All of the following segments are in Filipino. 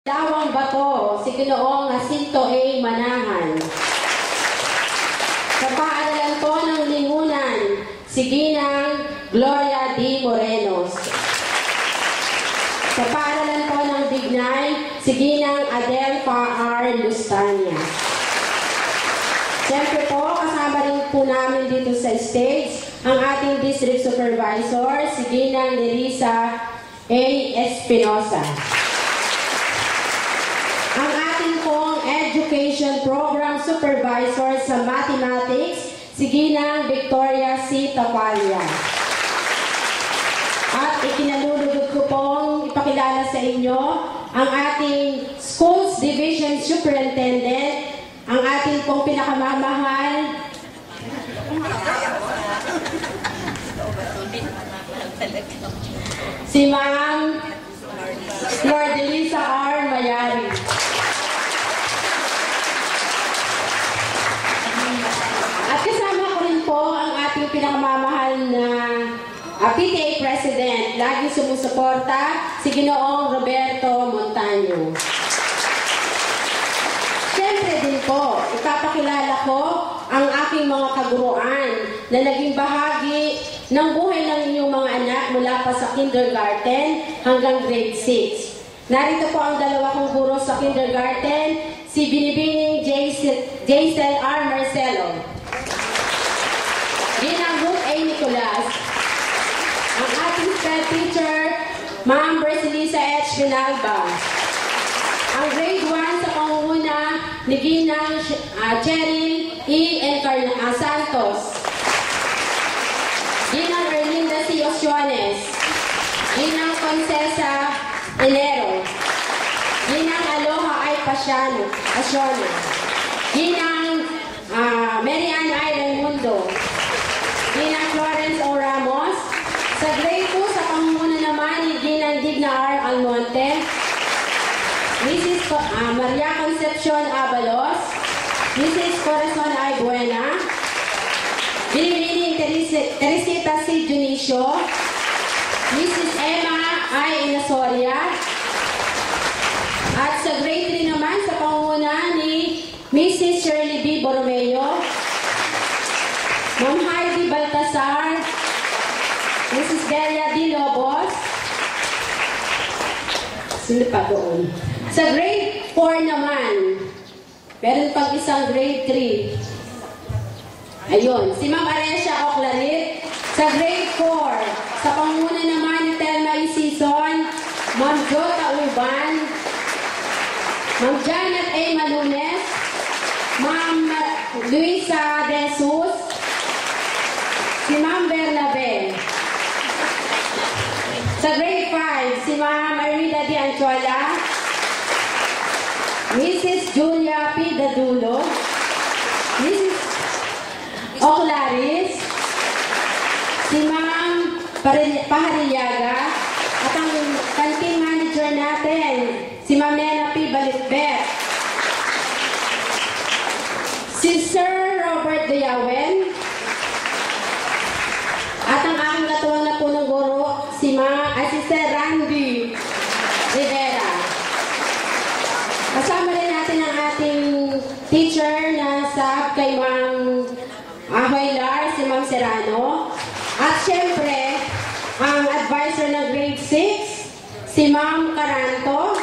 Dawang Bato, si Ginoong Jacinto A. Manahan. Sa paaralan po ng Lingunan, si Ginang Gloria D. Morenos. Sa paaralan po ng Dignay, si Ginang Adelfa R. Lustania. Siyempre po, kasama rin po namin dito sa stage ang ating District Supervisor, si Ginang Nerissa A. Espinosa. Ang ating pong Education Program Supervisor sa Mathematics, si Ginang Victoria C. Tapalya. At ikinalulugod ko pong ipakilala sa inyo ang ating Schools Division Superintendent, ang ating pong pinakamamahal si Ma'am Nordelisa R. Mayari. At kasama ko rin po ang ating pinakamamahal na PTA President, laging sumusuporta, si Ginoong Roberto Montaño. Siyempre din po, ipapakilala ko ang aking mga kaguruan na naging bahagi ng buhay ng inyong mga anak mula pa sa kindergarten hanggang grade 6. Narito po ang dalawa kong guro sa kindergarten, si Binibining Jaisel R. Marcelo, Ginang Ruth A. Nicolas, ang ating spell teacher, Ma'am Bersilisa H. Pinalba, ang grade 1 sa pangunguna ni Ginang Cheryl E. Santos, Ginang Erlinda C. Osiones, Ginang Concesa Enero, Ginang Aloha I. Pasiano, Ginang Mary Ann I. Raimundo, Ginang Florence O. Ramos. Sa grade 2 sa pangunguna naman ni Ginang Digna R. Almonte, Mrs. Maria Concepcion Abalos, Mrs. Corazon I. Buena, Binibining Teresita C. Junicio, Mrs. Emma I. Inasoria, at sa grade 3 naman sa pangunguna ni Mrs. Shirley B. Borromeo, Ma'am Heidi Baltasar, Mrs. Delia D. Lobos, sino pa doon? Sa grade 4 naman, meron pang isang grade 3. Ayun, si Ma'am Aresha Oclarit. Sa grade 4, sa panguna naman ni Telma E. Season, Ma'am Jota Uban, Ma'am Janet A. Malunes, Ma'am Luisa De Jesus, si Ma'am Bernabe. Sa grade 5, si Ma'am Armida D. Anchola, Mrs. Julia P. Dadulo, Mrs. Oclaris, si Ma'am Pahariliaga, at ang canteen manager natin, si Ma'am Nena P. Balitbet, si Sir Robert Dayawen, at ang aking katuwang na punong guro, si Sir Randy Rivera. Kasama rin natin ang ating teacher na sa kay Ma'am Ahoylar, si Ma'am Serrano. At syempre, ang advisor ng grade 6, si Ma'am Caranto,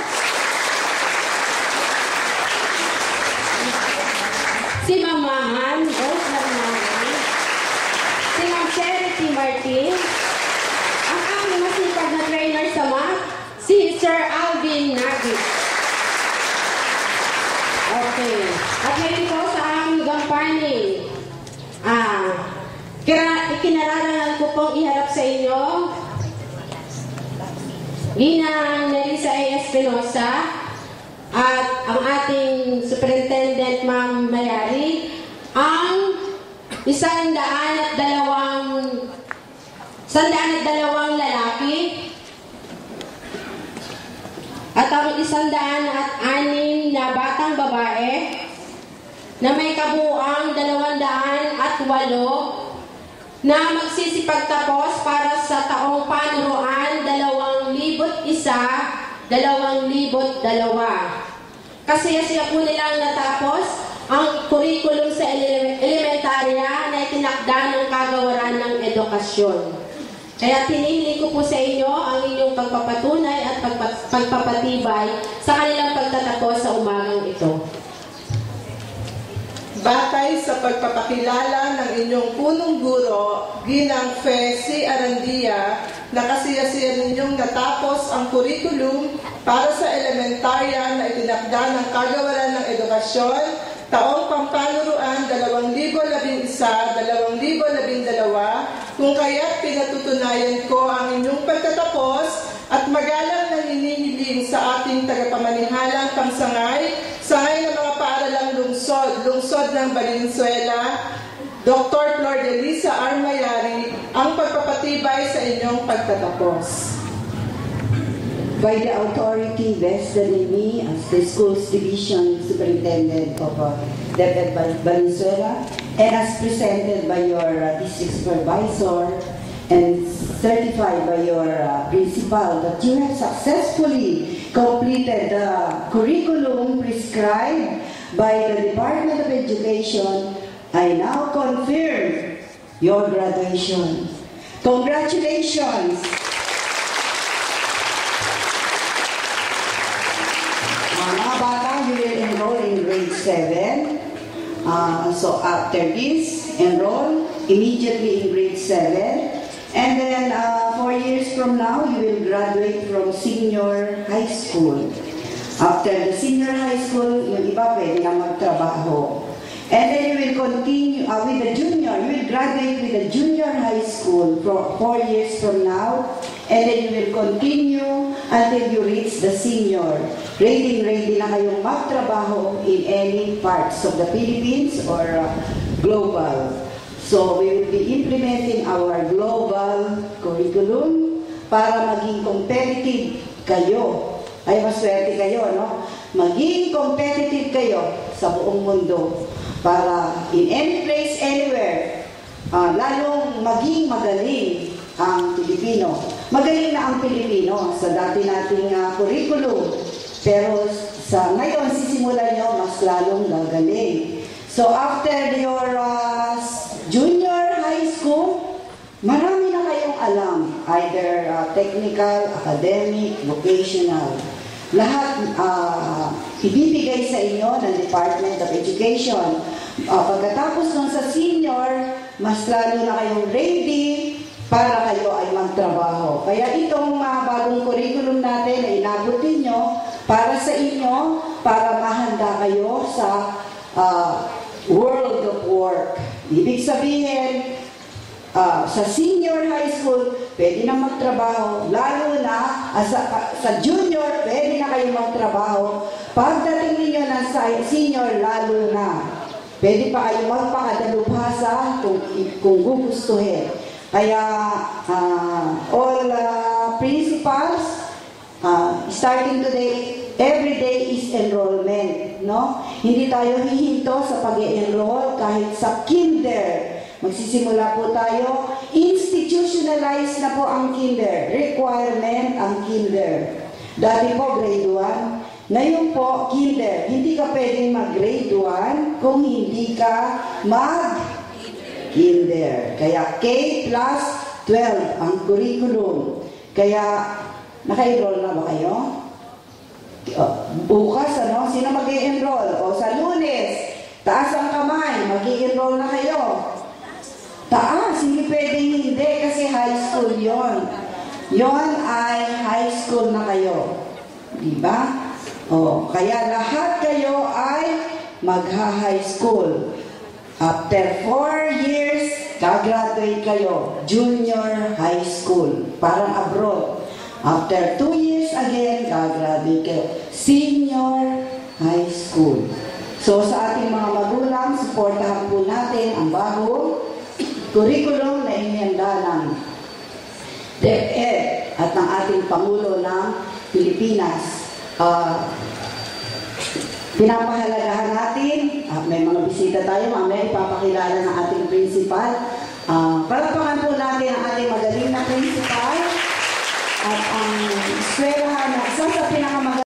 si Ma'am Mahan, si Ma'am Charity Martin, ang aking masipag na trainer sa math, si Sir Alvin Nagis. Okay. At ngayon po sa aking gampanin, ikinararangan ko pong iharap sa inyo Ginang Nerissa A. Espinosa at ang ating Superintendent Ma'am Mayari, ang 102 lalaki at ang 106 na batang babae na may kabuuang 208 na magsisipagtapos para sa taong panuruan 2001 2002. Kasi po nilang natapos ang curriculum sa elementarya na itinakda ng kagawaran ng edukasyon. Kaya tinihiling ko po sa inyo ang inyong pagpapatunay at pagpapatibay sa kanilang pagtatapos sa umagang ito. Batay sa pagpapakilala ng inyong punong guro, Ginang Fe C. Arandia, na kasiyasiyan ninyong natapos ang curriculum para sa elementarya na itinakda ng kagawaran ng edukasyon, taong pampanuruan 2011-2012, kung kaya't pinatutunayan ko ang inyong pagtatapos at magalang na hinihiling sa ating tagapamanihalang sangay ng mga paaralang lungsod ng Valenzuela, Dr. Flor de Lisa Armayari, ang pagpapatibay sa inyong pagtatapos. By the authority vested in me as the school's division superintendent of DepEd Valenzuela, and as presented by your district supervisor and certified by your principal that you have successfully completed the curriculum prescribed by the Department of Education, I now confirm your graduation. Congratulations! Mga bata, you will enroll in grade 7. So after this, enroll immediately in grade 7. And then 4 years from now, you will graduate from senior high school. After the senior high school, yung iba pwede na magtrabaho. And then you will continue with the junior. You will graduate with the junior high school for 4 years from now. And then you will continue until you reach the senior. Ready na kayong magtrabaho in any parts of the Philippines or global. So we will be implementing our global curriculum para maging competitive kayo. Ay, maswerte kayo, no? Maging competitive kayo sa buong mundo para in any place, anywhere, lalong maging magaling ang Pilipino. Magaling na ang Pilipino sa dati nating curriculum. Pero sa ngayon, sisimulan nyo, mas lalong gagaling. So after your junior high school, marami na kayong alam. Either technical, academic, vocational. Lahat ibibigay sa inyo ng Department of Education. Pagkatapos nun sa senior, mas lalo na kayong ready para kayo ay magtrabaho. Kaya itong bagong curriculum natin na inabot ninyo para sa inyo, para mahanda kayo sa world of work. Ibig sabihin, sa senior high school, pwede na magtrabaho. Lalo na sa junior, pwede na kayo magtrabaho. Pagdating ninyo na sa senior, lalo na. Pwede pa kayo magpakadalubhasa kung gugustuhin. Kaya all principals, starting today, every day is enrollment, no? Hindi tayo hihinto sa pag-enroll kahit sa kinder. Magsisimula po tayo. Institutionalize na po ang kinder. Requirement ang kinder. Dati po grade 1. Ngayon po kinder. Hindi ka pwedeng mag-grade 1 kung hindi ka mag-kinder. Kaya K plus 12 ang curriculum. Kaya naka-enroll na ba kayo? Bukas, ano? Sino mag-i-enroll? O sa Lunes, taas ang kamay, mag-i-enroll na kayo. Taas, hindi pwedeng hindi kasi high school yon. Yon ay high school na kayo. Diba? O, kaya lahat kayo ay magha-high school. After 4 years, gagraduate kayo. Junior high school. Parang abroad. After 2 years again, gagraduate kayo. Senior high school. So sa ating mga magulang, supportahan po natin ang bagong curriculum na inihanda ng DepEd at ng ating Pangulo ng Pilipinas. Pinapahalagahan natin, may mga bisita tayo, mamaya ipapakilala ng ating principal. Palapakan po natin ang ating magaling na principal at ang eskwelahan na isa sa pinakamagandang